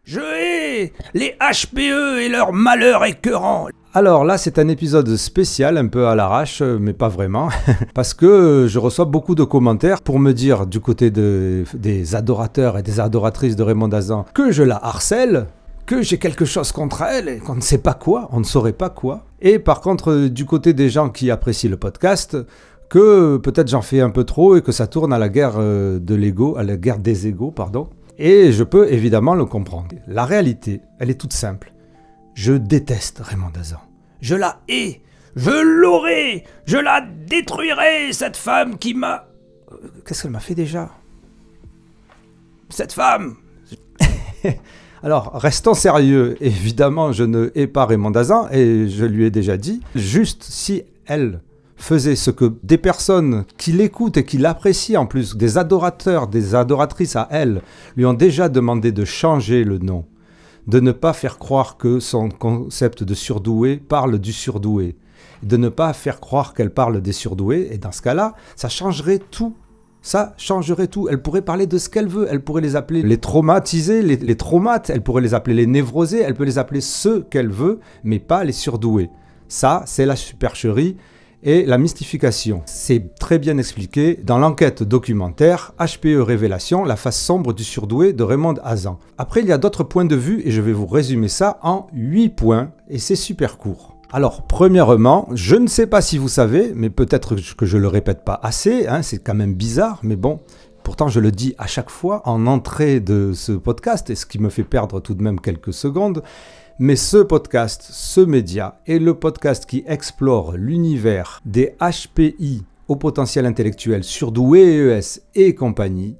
Je hais les HPE et leur malheur écœurant. Alors là, c'est un épisode spécial, un peu à l'arrache, mais pas vraiment, parce que je reçois beaucoup de commentaires pour me dire, du côté des adorateurs et des adoratrices de Raymond Dazan, que je la harcèle, que j'ai quelque chose contre elle et qu'on ne sait pas quoi, on ne saurait pas quoi. Et par contre, du côté des gens qui apprécient le podcast, que peut-être j'en fais un peu trop et que ça tourne à la guerre de l'ego, à la guerre des égos, pardon. Et je peux évidemment le comprendre. La réalité, elle est toute simple. Je déteste Raymond Dazan. Je la hais, je l'aurai, je la détruirai, cette femme qui m'a... Qu'est-ce qu'elle m'a fait déjà? Cette femme. Alors, restons sérieux. Évidemment, je ne hais pas Raymond Dazan et je lui ai déjà dit, juste si elle faisait ce que des personnes qui l'écoutent et qui l'apprécient en plus, des adorateurs, des adoratrices à elle, lui ont déjà demandé de changer le nom, de ne pas faire croire que son concept de surdoué parle du surdoué, de ne pas faire croire qu'elle parle des surdoués, et dans ce cas-là, ça changerait tout. Ça changerait tout. Elle pourrait parler de ce qu'elle veut. Elle pourrait les appeler les traumatisés, les traumates. Elle pourrait les appeler les névrosés. Elle peut les appeler ceux qu'elle veut, mais pas les surdoués. Ça, c'est la supercherie et la mystification. C'est très bien expliqué dans l'enquête documentaire HPE Révélation, la face sombre du surdoué de Raymond Dazan. Après, il y a d'autres points de vue et je vais vous résumer ça en 8 points et c'est super court. Alors, premièrement, je ne sais pas si vous savez, mais peut-être que je le répète pas assez, hein, c'est quand même bizarre, mais bon, pourtant je le dis à chaque fois en entrée de ce podcast, et ce qui me fait perdre tout de même quelques secondes, mais ce podcast, ce média, est le podcast qui explore l'univers des HPI au potentiel intellectuel surdoués, ES et compagnie,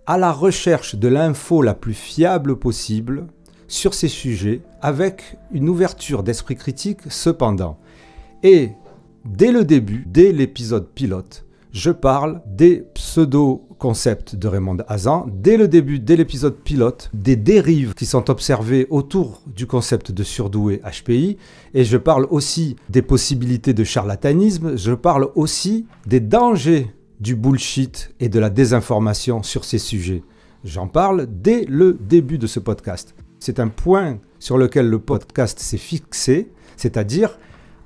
à la recherche de l'info la plus fiable possible sur ces sujets, avec une ouverture d'esprit critique cependant. Et dès le début, dès l'épisode pilote, je parle des pseudo-concepts de Raymond Dazan. Dès le début, dès l'épisode pilote, des dérives qui sont observées autour du concept de surdoué HPI. Et je parle aussi des possibilités de charlatanisme. Je parle aussi des dangers du bullshit et de la désinformation sur ces sujets. J'en parle dès le début de ce podcast. C'est un point sur lequel le podcast s'est fixé, c'est-à-dire,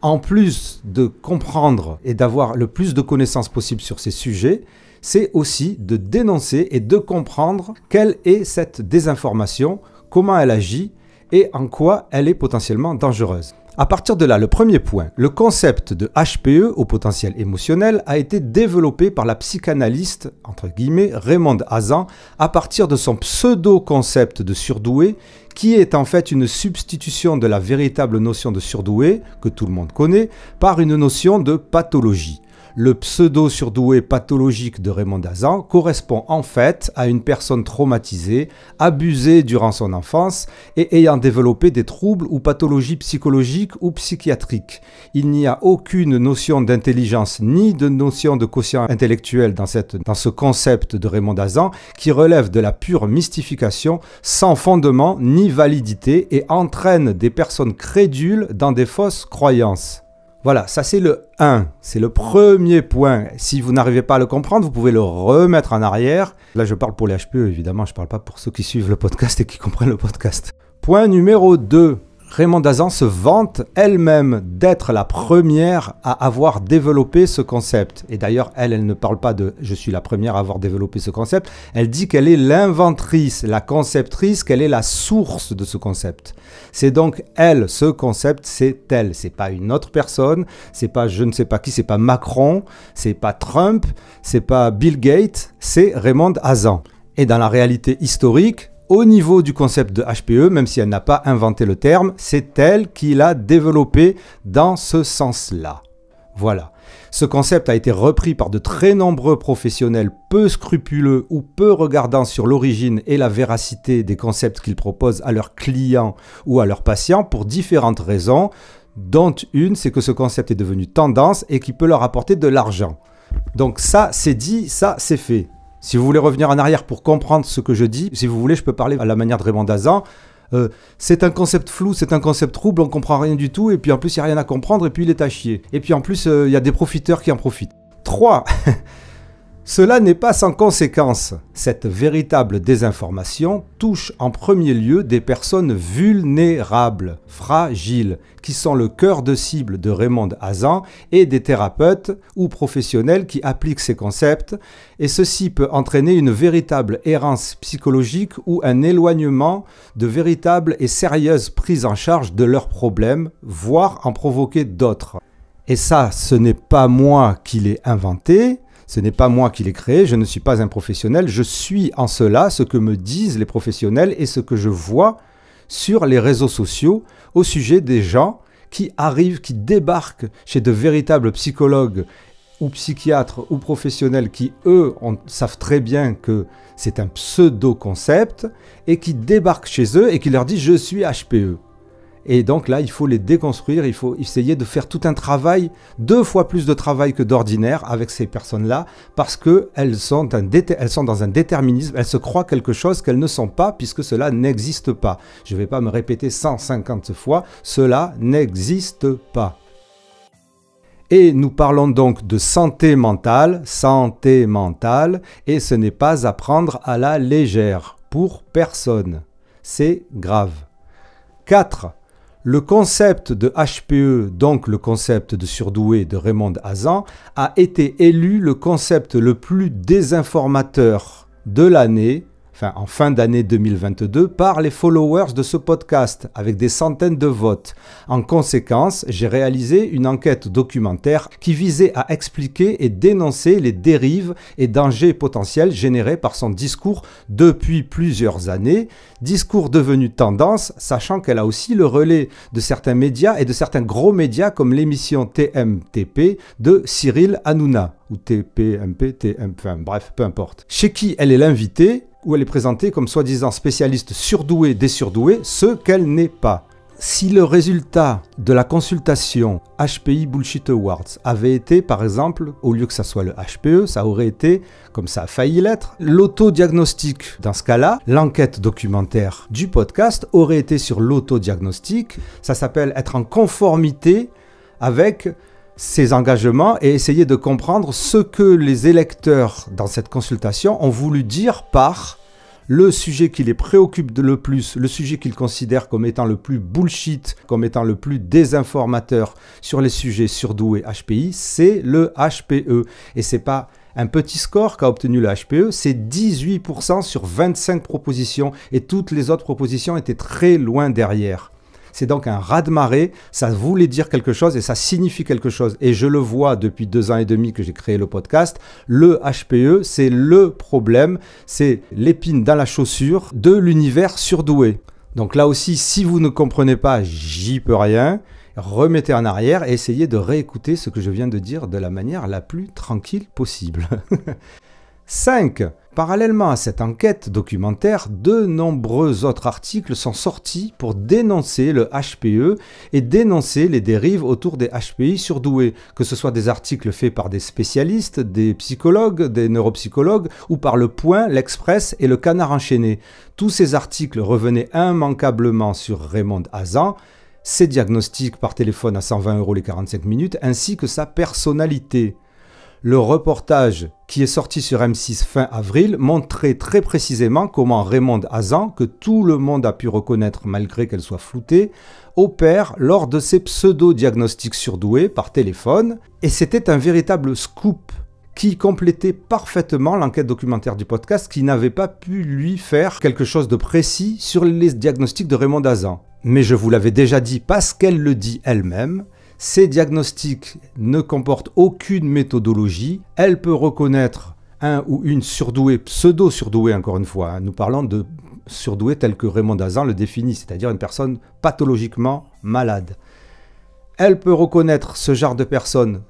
en plus de comprendre et d'avoir le plus de connaissances possible sur ces sujets, c'est aussi de dénoncer et de comprendre quelle est cette désinformation, comment elle agit et en quoi elle est potentiellement dangereuse. À partir de là, le premier point, le concept de HPE au potentiel émotionnel a été développé par la psychanalyste, entre guillemets, Raymond Dazan, à partir de son pseudo-concept de surdoué, qui est en fait une substitution de la véritable notion de surdoué, que tout le monde connaît, par une notion de pathologie. Le pseudo-surdoué pathologique de Raymond Dazan correspond en fait à une personne traumatisée, abusée durant son enfance et ayant développé des troubles ou pathologies psychologiques ou psychiatriques. Il n'y a aucune notion d'intelligence ni de notion de quotient intellectuel dans ce concept de Raymond Dazan qui relève de la pure mystification sans fondement ni validité et entraîne des personnes crédules dans des fausses croyances. Voilà, ça c'est le 1, c'est le premier point. Si vous n'arrivez pas à le comprendre, vous pouvez le remettre en arrière. Là, je parle pour les HPE, évidemment, je ne parle pas pour ceux qui suivent le podcast et qui comprennent le podcast. Point numéro 2. Raymond Dazan se vante elle-même d'être la première à avoir développé ce concept. Et d'ailleurs, elle ne parle pas de « je suis la première à avoir développé ce concept ». Elle dit qu'elle est l'inventrice, la conceptrice, qu'elle est la source de ce concept. C'est donc elle, ce concept, c'est elle. C'est pas une autre personne, c'est pas je ne sais pas qui, c'est pas Macron, c'est pas Trump, c'est pas Bill Gates, c'est Raymond Dazan. Et dans la réalité historique, au niveau du concept de HPE, même si elle n'a pas inventé le terme, c'est elle qui l'a développé dans ce sens-là. Voilà. Ce concept a été repris par de très nombreux professionnels peu scrupuleux ou peu regardant sur l'origine et la véracité des concepts qu'ils proposent à leurs clients ou à leurs patients pour différentes raisons, dont une, c'est que ce concept est devenu tendance et qui peut leur apporter de l'argent. Donc ça, c'est dit, ça, c'est fait. Si vous voulez revenir en arrière pour comprendre ce que je dis, si vous voulez, je peux parler à la manière de Raymond Dazan. C'est un concept flou, c'est un concept trouble, on ne comprend rien du tout, et puis en plus, il n'y a rien à comprendre, et puis il est à chier. Et puis en plus, il y a des profiteurs qui en profitent. 3. Cela n'est pas sans conséquence. Cette véritable désinformation touche en premier lieu des personnes vulnérables, fragiles, qui sont le cœur de cible de Raymond Hazan et des thérapeutes ou professionnels qui appliquent ces concepts, et ceci peut entraîner une véritable errance psychologique ou un éloignement de véritables et sérieuses prises en charge de leurs problèmes, voire en provoquer d'autres. Et ça, ce n'est pas moi qui l'ai inventé. Ce n'est pas moi qui l'ai créé, je ne suis pas un professionnel, je suis en cela ce que me disent les professionnels et ce que je vois sur les réseaux sociaux au sujet des gens qui arrivent, qui débarquent chez de véritables psychologues ou psychiatres ou professionnels qui, eux, savent très bien que c'est un pseudo-concept et qui débarquent chez eux et qui leur disent « je suis HPE ». Et donc là, il faut les déconstruire, il faut essayer de faire tout un travail, 2 fois plus de travail que d'ordinaire avec ces personnes-là, parce qu'elles sont dans un déterminisme, elles se croient quelque chose qu'elles ne sont pas, puisque cela n'existe pas. Je ne vais pas me répéter 150 fois, cela n'existe pas. Et nous parlons donc de santé mentale, et ce n'est pas à prendre à la légère, pour personne. C'est grave. 4. Le concept de HPE, donc le concept de surdoué de Raymond Hazan, a été élu le concept le plus désinformateur de l'année, en fin d'année 2022, par les followers de ce podcast, avec des centaines de votes. En conséquence, j'ai réalisé une enquête documentaire qui visait à expliquer et dénoncer les dérives et dangers potentiels générés par son discours depuis plusieurs années, discours devenu tendance, sachant qu'elle a aussi le relais de certains médias et de certains gros médias comme l'émission TMTP de Cyril Hanouna, ou TPMP, bref, peu importe. Chez qui elle est l'invitée, où elle est présentée comme soi-disant spécialiste surdouée des surdoués, ce qu'elle n'est pas. Si le résultat de la consultation HPI Bullshit Awards avait été, par exemple, au lieu que ça soit le HPE, ça aurait été, comme ça a failli l'être, l'autodiagnostic. Dans ce cas-là, l'enquête documentaire du podcast aurait été sur l'autodiagnostic. Ça s'appelle être en conformité avec ses engagements et essayer de comprendre ce que les électeurs dans cette consultation ont voulu dire par le sujet qui les préoccupe le plus, le sujet qu'ils considèrent comme étant le plus bullshit, comme étant le plus désinformateur sur les sujets surdoués HPI, c'est le HPE. Et c'est pas un petit score qu'a obtenu le HPE, c'est 18% sur 25 propositions et toutes les autres propositions étaient très loin derrière. C'est donc un raz-de-marée, ça voulait dire quelque chose et ça signifie quelque chose. Et je le vois depuis 2 ans et demi que j'ai créé le podcast, le HPE, c'est le problème, c'est l'épine dans la chaussure de l'univers surdoué. Donc là aussi, si vous ne comprenez pas, j'y peux rien, remettez en arrière et essayez de réécouter ce que je viens de dire de la manière la plus tranquille possible. 5. Parallèlement à cette enquête documentaire, de nombreux autres articles sont sortis pour dénoncer le HPE et dénoncer les dérives autour des HPI surdoués, que ce soit des articles faits par des spécialistes, des psychologues, des neuropsychologues ou par Le Point, L'Express et Le Canard enchaîné. Tous ces articles revenaient immanquablement sur Raymond Hazan, ses diagnostics par téléphone à 120 € les 45 minutes, ainsi que sa personnalité. Le reportage qui est sorti sur M6 fin avril montrait très précisément comment Raymond Hazan, que tout le monde a pu reconnaître malgré qu'elle soit floutée, opère lors de ses pseudo-diagnostics surdoués par téléphone. Et c'était un véritable scoop qui complétait parfaitement l'enquête documentaire du podcast qui n'avait pas pu lui faire quelque chose de précis sur les diagnostics de Raymond Hazan. Mais je vous l'avais déjà dit parce qu'elle le dit elle-même, ces diagnostics ne comportent aucune méthodologie. Elle peut reconnaître un ou une surdouée, pseudo-surdouée encore une fois. Nous parlons de surdouée tel que Raymond Hazan le définit, c'est-à-dire une personne pathologiquement malade. Elle peut reconnaître ce genre de personnes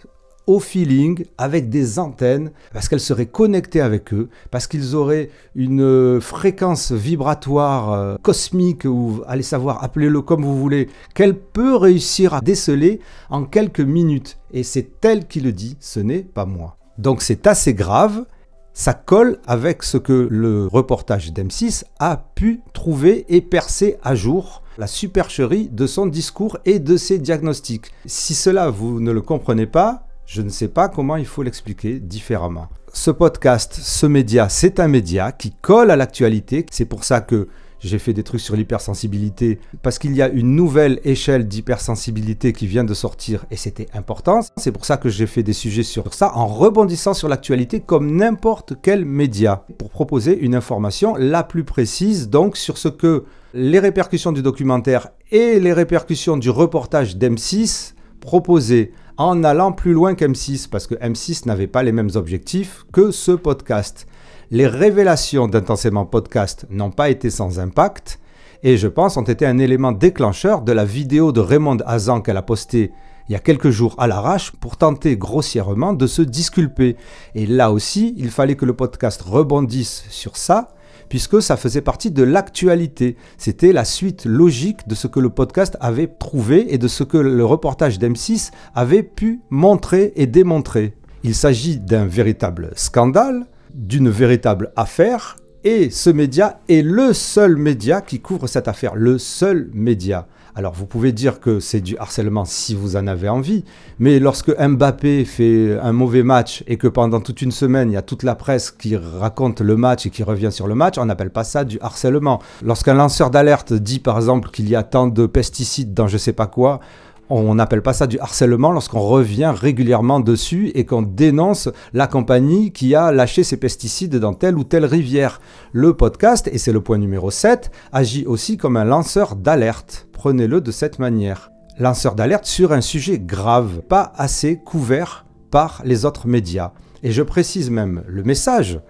au feeling, avec des antennes, parce qu'elles seraient connectées avec eux, parce qu'ils auraient une fréquence vibratoire cosmique, ou allez savoir, appelez-le comme vous voulez, qu'elle peut réussir à déceler en quelques minutes. Et c'est elle qui le dit, ce n'est pas moi. Donc c'est assez grave, ça colle avec ce que le reportage d'M6 a pu trouver et percer à jour, la supercherie de son discours et de ses diagnostics. Si cela, vous ne le comprenez pas, Je ne sais pas comment il faut l'expliquer différemment. Ce podcast, ce média, c'est un média qui colle à l'actualité. C'est pour ça que j'ai fait des trucs sur l'hypersensibilité, parce qu'il y a une nouvelle échelle d'hypersensibilité qui vient de sortir et c'était important. C'est pour ça que j'ai fait des sujets sur ça en rebondissant sur l'actualité comme n'importe quel média pour proposer une information la plus précise donc sur ce que les répercussions du documentaire et les répercussions du reportage d'M6 proposaient en allant plus loin qu'M6 parce que M6 n'avait pas les mêmes objectifs que ce podcast. Les révélations d'Intensément Podcast n'ont pas été sans impact et je pense ont été un élément déclencheur de la vidéo de Raymond Hazan qu'elle a postée il y a quelques jours à l'arrache pour tenter grossièrement de se disculper. Et là aussi, il fallait que le podcast rebondisse sur ça puisque ça faisait partie de l'actualité. C'était la suite logique de ce que le podcast avait trouvé et de ce que le reportage d'M6 avait pu montrer et démontrer. Il s'agit d'un véritable scandale, d'une véritable affaire, et ce média est le seul média qui couvre cette affaire, le seul média. Alors vous pouvez dire que c'est du harcèlement si vous en avez envie, mais lorsque Mbappé fait un mauvais match et que pendant toute une semaine, il y a toute la presse qui raconte le match et qui revient sur le match, on n'appelle pas ça du harcèlement. Lorsqu'un lanceur d'alerte dit par exemple qu'il y a tant de pesticides dans je sais pas quoi, on n'appelle pas ça du harcèlement lorsqu'on revient régulièrement dessus et qu'on dénonce la compagnie qui a lâché ses pesticides dans telle ou telle rivière. Le podcast, et c'est le point numéro 7, agit aussi comme un lanceur d'alerte. Prenez-le de cette manière. Lanceur d'alerte sur un sujet grave, pas assez couvert par les autres médias. Et je précise même le message.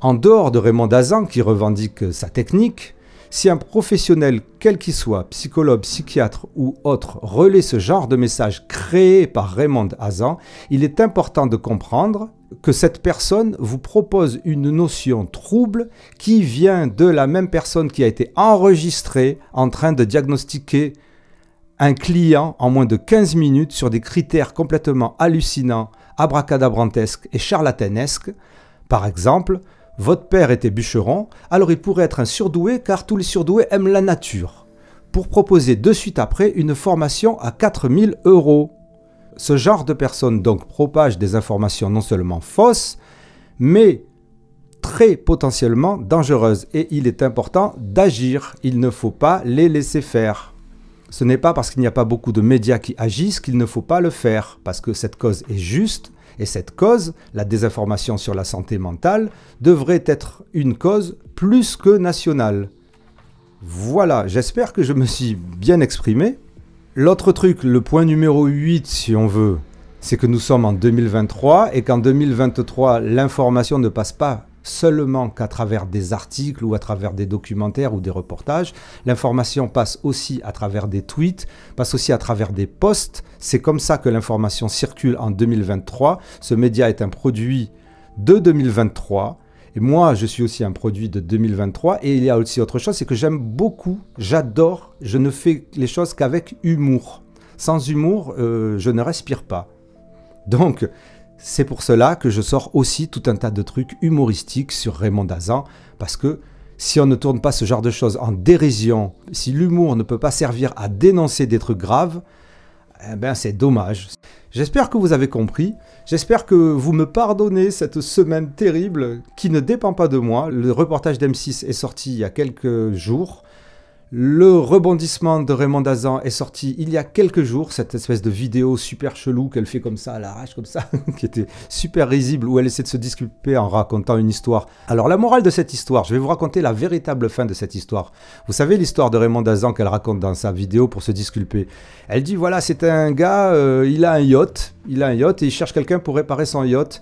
En dehors de Raymond Hazan qui revendique sa technique, si un professionnel, quel qu'il soit, psychologue, psychiatre ou autre, relaie ce genre de message créé par Raymond Hazan, il est important de comprendre que cette personne vous propose une notion trouble qui vient de la même personne qui a été enregistrée en train de diagnostiquer un client en moins de 15 minutes sur des critères complètement hallucinants, abracadabrantesques et charlatanesques. Par exemple, votre père était bûcheron, alors il pourrait être un surdoué car tous les surdoués aiment la nature. Pour proposer de suite après une formation à 4 000 €. Ce genre de personnes donc propage des informations non seulement fausses, mais très potentiellement dangereuses. Et il est important d'agir, il ne faut pas les laisser faire. Ce n'est pas parce qu'il n'y a pas beaucoup de médias qui agissent qu'il ne faut pas le faire, parce que cette cause est juste. Et cette cause, la désinformation sur la santé mentale, devrait être une cause plus que nationale. Voilà, j'espère que je me suis bien exprimé. L'autre truc, le point numéro 8 si on veut, c'est que nous sommes en 2023 et qu'en 2023, l'information ne passe pas seulement qu'à travers des articles ou à travers des documentaires ou des reportages. L'information passe aussi à travers des tweets, passe aussi à travers des posts. C'est comme ça que l'information circule en 2023. Ce média est un produit de 2023. Et moi, je suis aussi un produit de 2023. Et il y a aussi autre chose, c'est que j'aime beaucoup, j'adore, je ne fais les choses qu'avec humour. Sans humour, je ne respire pas. Donc, c'est pour cela que je sors aussi tout un tas de trucs humoristiques sur Raymond Hazan, parce que si on ne tourne pas ce genre de choses en dérision, si l'humour ne peut pas servir à dénoncer des trucs graves, eh ben c'est dommage. J'espère que vous avez compris, j'espère que vous me pardonnez cette semaine terrible qui ne dépend pas de moi. Le reportage d'M6 est sorti il y a quelques jours. Le rebondissement de Raymond Hazan est sorti il y a quelques jours, cette espèce de vidéo super chelou qu'elle fait comme ça, à l'arrache comme ça, qui était super risible, où elle essaie de se disculper en racontant une histoire. Alors la morale de cette histoire, je vais vous raconter la véritable fin de cette histoire. Vous savez l'histoire de Raymond Hazan qu'elle raconte dans sa vidéo pour se disculper. Elle dit voilà, c'est un gars, il a un yacht et il cherche quelqu'un pour réparer son yacht.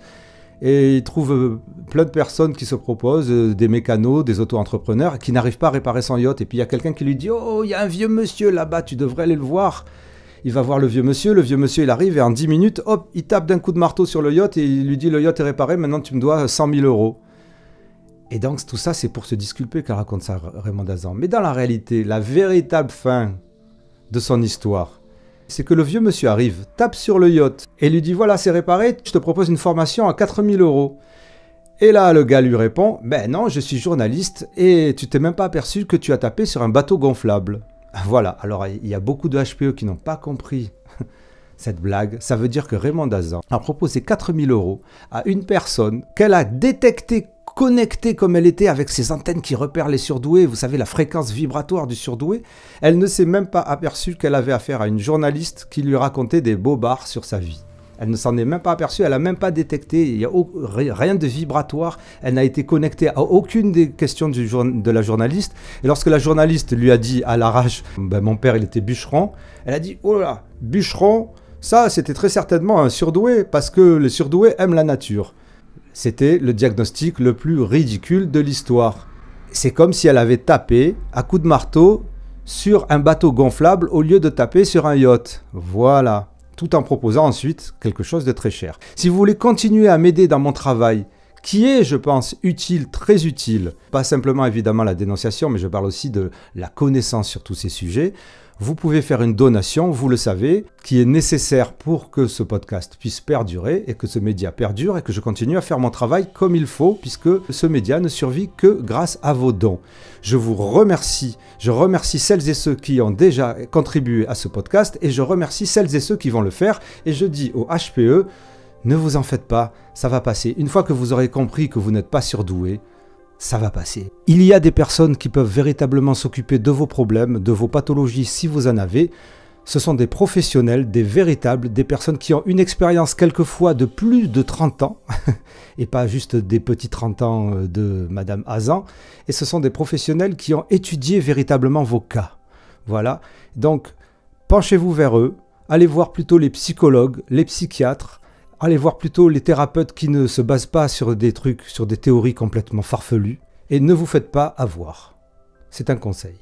Et il trouve plein de personnes qui se proposent, des mécanos, des auto-entrepreneurs, qui n'arrivent pas à réparer son yacht. Et puis il y a quelqu'un qui lui dit « Oh, il y a un vieux monsieur là-bas, tu devrais aller le voir ». Il va voir le vieux monsieur il arrive et en 10 minutes, hop, il tape d'un coup de marteau sur le yacht et il lui dit « Le yacht est réparé, maintenant tu me dois 100 000 €. Et donc tout ça, c'est pour se disculper qu'elle raconte ça, Raymond Hazan. Mais dans la réalité, la véritable fin de son histoire, c'est que le vieux monsieur arrive, tape sur le yacht et lui dit « Voilà, c'est réparé, je te propose une formation à 4 000 €. » Et là, le gars lui répond « Ben non, je suis journaliste et tu t'es même pas aperçu que tu as tapé sur un bateau gonflable. » Voilà, alors il y a beaucoup de HPE qui n'ont pas compris cette blague, ça veut dire que Raymond Dazan a proposé 4 000 € à une personne qu'elle a détectée, connectée comme elle était avec ses antennes qui repèrent les surdoués, vous savez la fréquence vibratoire du surdoué. Elle ne s'est même pas aperçue qu'elle avait affaire à une journaliste qui lui racontait des bobards sur sa vie. Elle ne s'en est même pas aperçue, elle n'a même pas détecté, il n'y a rien de vibratoire, elle n'a été connectée à aucune des questions de la journaliste. Et lorsque la journaliste lui a dit à l'arrache, mon père il était bûcheron, elle a dit, oh là, bûcheron, ça c'était très certainement un surdoué, parce que les surdoués aiment la nature. C'était le diagnostic le plus ridicule de l'histoire. C'est comme si elle avait tapé à coups de marteau sur un bateau gonflable au lieu de taper sur un yacht. Voilà. Tout en proposant ensuite quelque chose de très cher. Si vous voulez continuer à m'aider dans mon travail, qui est, je pense, utile, très utile, pas simplement évidemment la dénonciation, mais je parle aussi de la connaissance sur tous ces sujets, vous pouvez faire une donation, vous le savez, qui est nécessaire pour que ce podcast puisse perdurer et que ce média perdure et que je continue à faire mon travail comme il faut, puisque ce média ne survit que grâce à vos dons. Je vous remercie, je remercie celles et ceux qui ont déjà contribué à ce podcast et je remercie celles et ceux qui vont le faire et je dis au HPE, ne vous en faites pas, ça va passer. Une fois que vous aurez compris que vous n'êtes pas surdoué, ça va passer. Il y a des personnes qui peuvent véritablement s'occuper de vos problèmes, de vos pathologies si vous en avez. Ce sont des professionnels, des véritables, des personnes qui ont une expérience quelquefois de plus de 30 ans, et pas juste des petits 30 ans de Madame Hazan. Et ce sont des professionnels qui ont étudié véritablement vos cas. Voilà. Donc, penchez-vous vers eux, allez voir plutôt les psychologues, les psychiatres, allez voir plutôt les thérapeutes qui ne se basent pas sur des trucs, sur des théories complètement farfelues. Et ne vous faites pas avoir. C'est un conseil.